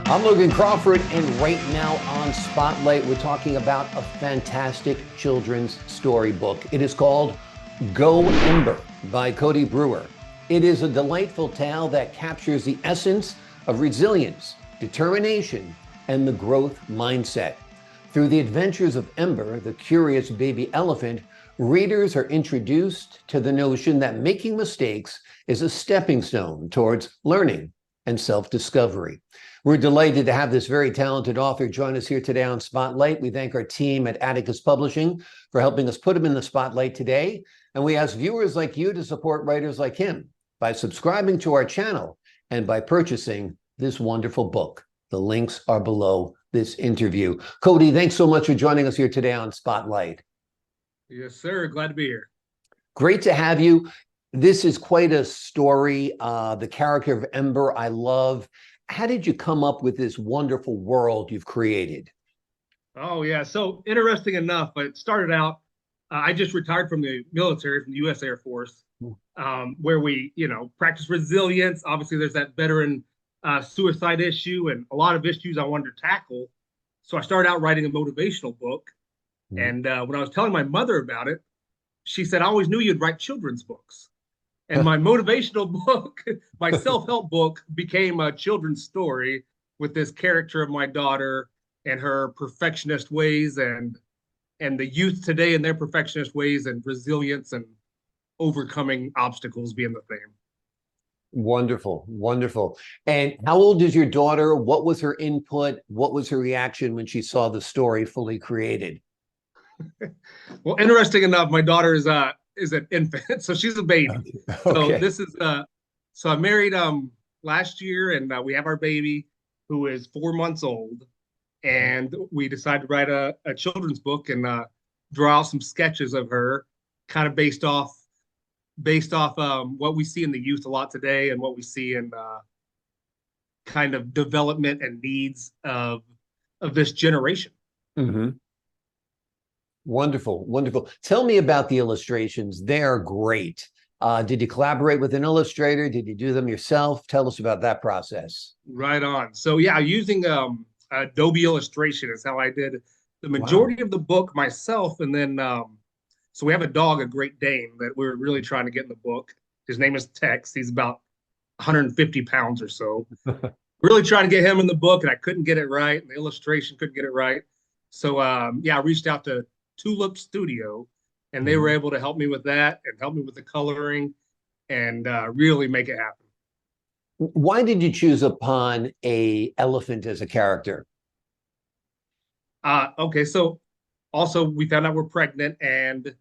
I'm Logan Crawford, and right now on Spotlight, we're talking about a fantastic children's storybook. It is called Go Ember by Cody Brewer. It is a delightful tale that captures the essence of resilience, determination, and the growth mindset. Through the adventures of Ember, the curious baby elephant, readers are introduced to the notion that making mistakes is a stepping stone towards learning and self-discovery. We're delighted to have this very talented author join us here today on Spotlight. We thank our team at Atticus Publishing for helping us put him in the spotlight today. And we ask viewers like you to support writers like him by subscribing to our channel and by purchasing this wonderful book. The links are below this interview. Cody, thanks so much for joining us here today on Spotlight. Yes, sir. Glad to be here. Great to have you. This is quite a story. The character of Ember, I love. How did you come up with this wonderful world you've created? Oh, yeah. So interesting enough, it started out, I just retired from the military, from the U.S. Air Force, where we, practice resilience. Obviously, there's that veteran suicide issue and a lot of issues I wanted to tackle. So I started out writing a motivational book. And when I was telling my mother about it, she said, I always knew you'd write children's books. And my motivational book, my self-help book, became a children's story with this character of my daughter and her perfectionist ways and the youth today and their perfectionist ways and resilience and overcoming obstacles being the theme. Wonderful, wonderful. And how old is your daughter? What was her input? What was her reaction when she saw the story fully created? Well, interesting enough, my daughter is an infant, so she's a baby. So Okay. this is so I married last year, and we have our baby who is 4 months old, and we decided to write a children's book and draw out some sketches of her, kind of based off what we see in the youth a lot today and what we see in kind of development and needs of this generation. Mm-hmm. Wonderful, wonderful. Tell me about the illustrations. They're great. Did you collaborate with an illustrator? Did you do them yourself? Tell us about that process. Right on. So yeah, using Adobe Illustration is how I did the majority of the book myself. And then so we have a dog, a Great Dane, that we're really trying to get in the book. His name is Tex. He's about 150 pounds or so. Really trying to get him in the book, and I couldn't get it right. And the illustration couldn't get it right. So yeah, I reached out to Tulip Studio, and they were able to help me with that and help me with the coloring and really make it happen. Why did you choose upon a elephant as a character? Okay, so also we found out we're pregnant and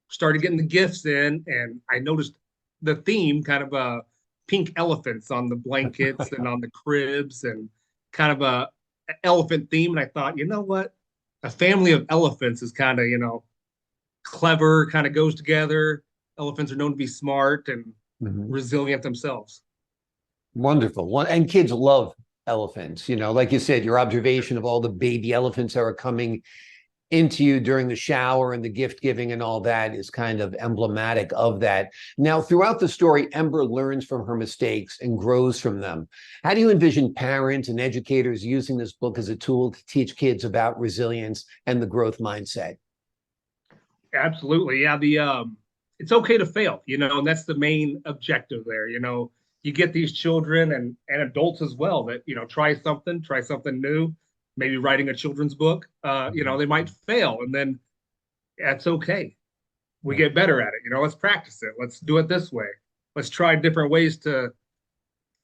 started getting the gifts in, and I noticed the theme kind of pink elephants on the blankets and on the cribs and kind of a elephant theme. And I thought, you know what? A family of elephants is kind of, clever, kind of goes together. Elephants are known to be smart and resilient themselves. Wonderful. And kids love elephants. Like you said, your observation of all the baby elephants that are coming into you during the shower and the gift giving and all that is kind of emblematic of that. Now, throughout the story, Ember learns from her mistakes and grows from them. How do you envision parents and educators using this book as a tool to teach kids about resilience and the growth mindset? Absolutely. Yeah. It's okay to fail, and that's the main objective there. You get these children and adults as well that, try something new, maybe writing a children's book. They might fail, and then that's okay. We get better at it. Let's practice it. Let's do it this way. Let's try different ways to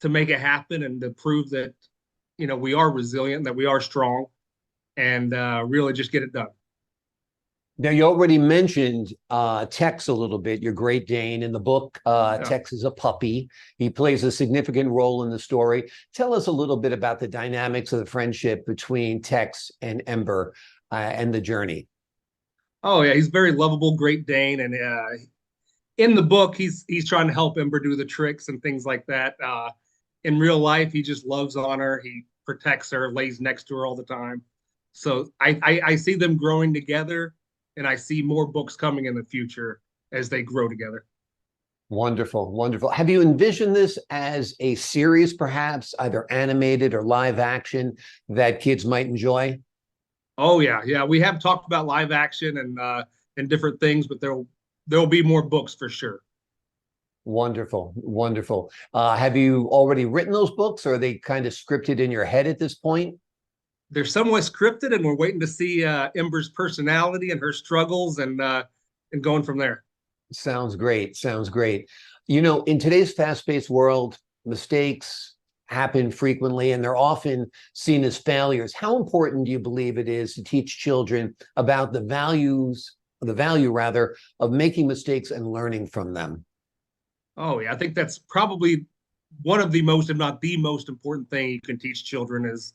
make it happen and to prove that, we are resilient, that we are strong, and really just get it done. Now, you already mentioned Tex a little bit, your Great Dane. In the book, Tex is a puppy. He plays a significant role in the story. Tell us a little bit about the dynamics of the friendship between Tex and Ember and the journey. Oh, yeah, he's very lovable, Great Dane. And in the book, he's trying to help Ember do the tricks and things like that. In real life, he just loves on her. He protects her, lays next to her all the time. So I see them growing together. And I see more books coming in the future as they grow together. Wonderful, wonderful. Have you envisioned this as a series, perhaps, either animated or live action, that kids might enjoy? Oh yeah, yeah. We have talked about live action and different things, but there'll be more books for sure. Wonderful, wonderful. Have you already written those books, or are they kind of scripted in your head at this point? They're somewhat scripted, and we're waiting to see Ember's personality and her struggles, and going from there. Sounds great. Sounds great. You know, in today's fast-paced world, mistakes happen frequently and they're often seen as failures. How important do you believe it is to teach children about the value rather, of making mistakes and learning from them? Oh yeah, I think that's probably one of the most, if not the most important thing you can teach children is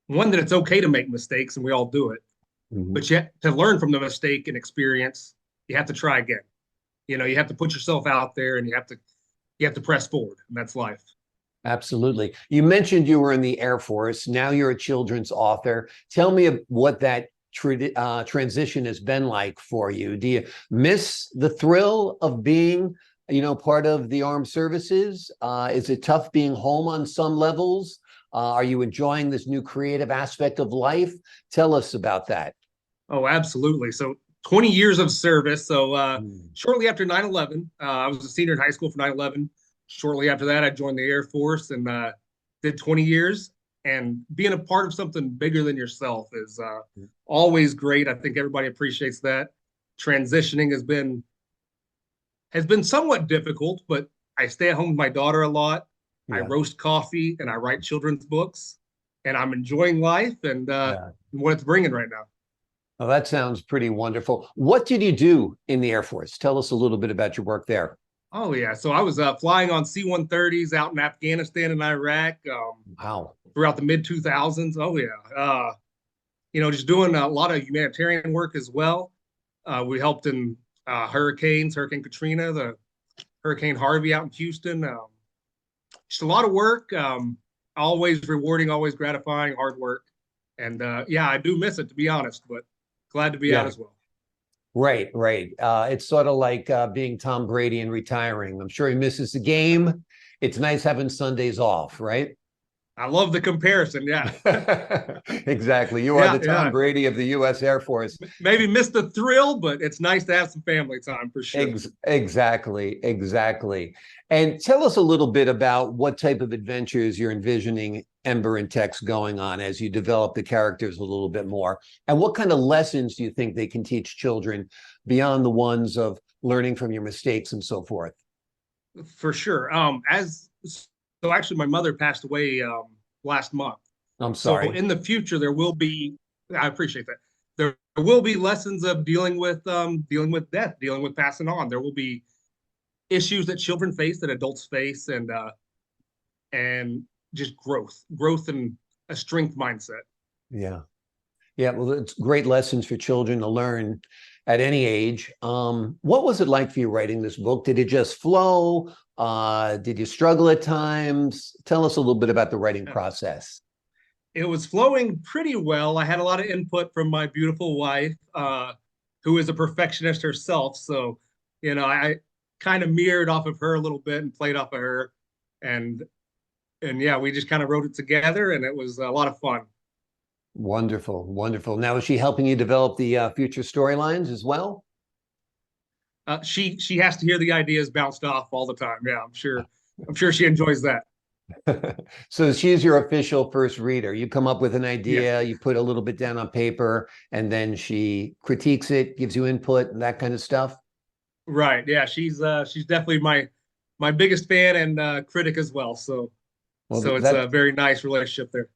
one, that it's okay to make mistakes and we all do it. Mhm. But yet to learn from the mistake and experience, you have to try again. You have to put yourself out there and you have to press forward, and that's life. Absolutely. You mentioned you were in the Air Force. Now you're a children's author. Tell me what that transition has been like for you. Do you miss the thrill of being, part of the armed services? Is it tough being home on some levels? Are you enjoying this new creative aspect of life? Tell us about that. Oh, absolutely. So 20 years of service. So Mm. shortly after 9/11, I was a senior in high school for 9/11. Shortly after that, I joined the Air Force and did 20 years. And being a part of something bigger than yourself is always great. I think everybody appreciates that. Transitioning has been somewhat difficult, but I stay at home with my daughter a lot. I Yeah. roast coffee and I write children's books, and I'm enjoying life and Yeah. what it's bringing right now. Well, that sounds pretty wonderful. What did you do in the Air Force? Tell us a little bit about your work there. Oh yeah, so I was flying on C-130s out in Afghanistan and Iraq Wow. throughout the mid 2000s. Oh yeah, just doing a lot of humanitarian work as well. We helped in hurricanes, Hurricane Katrina, the Hurricane Harvey out in Houston. Just a lot of work. Always rewarding, always gratifying, hard work. And yeah, I do miss it, to be honest, but glad to be out Yeah. as well. Right, right. It's sort of like being Tom Brady and retiring. I'm sure he misses the game. It's nice having Sundays off, right? I love the comparison. Yeah. Exactly. You are Yeah, the Tom yeah. Brady of the U.S. Air Force. Maybe missed the thrill, but it's nice to have some family time for sure. Exactly, exactly. And tell us a little bit about what type of adventures you're envisioning Ember and Tex going on as you develop the characters a little bit more. And what kind of lessons do you think they can teach children beyond the ones of learning from your mistakes and so forth? For sure. As so actually my mother passed away last month. I'm So sorry. in the future there will be, I appreciate that. There will be lessons of dealing with death, dealing with passing on. There will be issues that children face, that adults face, and just growth and a strength mindset. Yeah. Yeah, well, it's great lessons for children to learn at any age. What was it like for you writing this book? Did it just flow? Did you struggle at times? Tell us a little bit about the writing process. It was flowing pretty well. I had a lot of input from my beautiful wife, who is a perfectionist herself. So, I kind of mirrored off of her a little bit and played off of her, and and yeah, we just kind of wrote it together, and it was a lot of fun. Wonderful, wonderful. Now, is she helping you develop the future storylines as well? She has to hear the ideas bounced off all the time. Yeah, I'm sure she enjoys that. So she's your official first reader. You come up with an idea, Yes, you put a little bit down on paper, and then she critiques it, gives you input, and that kind of stuff. right. Yeah, she's definitely my biggest fan and critic as well. So Well, so it's a very nice relationship there.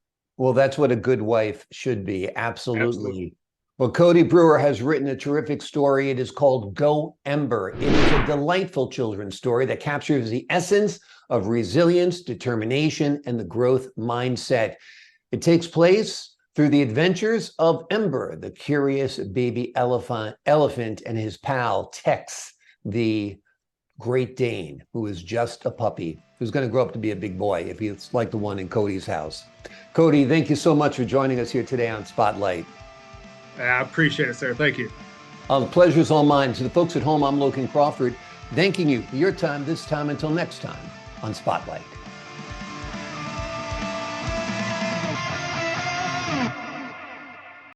that's what a good wife should be. Absolutely. Absolutely. Well, Cody Brewer has written a terrific story. It is called Go Ember. It is a delightful children's story that captures the essence of resilience, determination, and the growth mindset. It takes place through the adventures of Ember, the curious baby elephant and his pal Tex, the Great Dane, who is just a puppy, who's going to grow up to be a big boy if he's like the one in Cody's house. Cody, thank you so much for joining us here today on Spotlight. I appreciate it, sir. Thank you. The pleasure's all mine. To the folks at home, I'm Logan Crawford. Thanking you for your time this time. Until next time on Spotlight.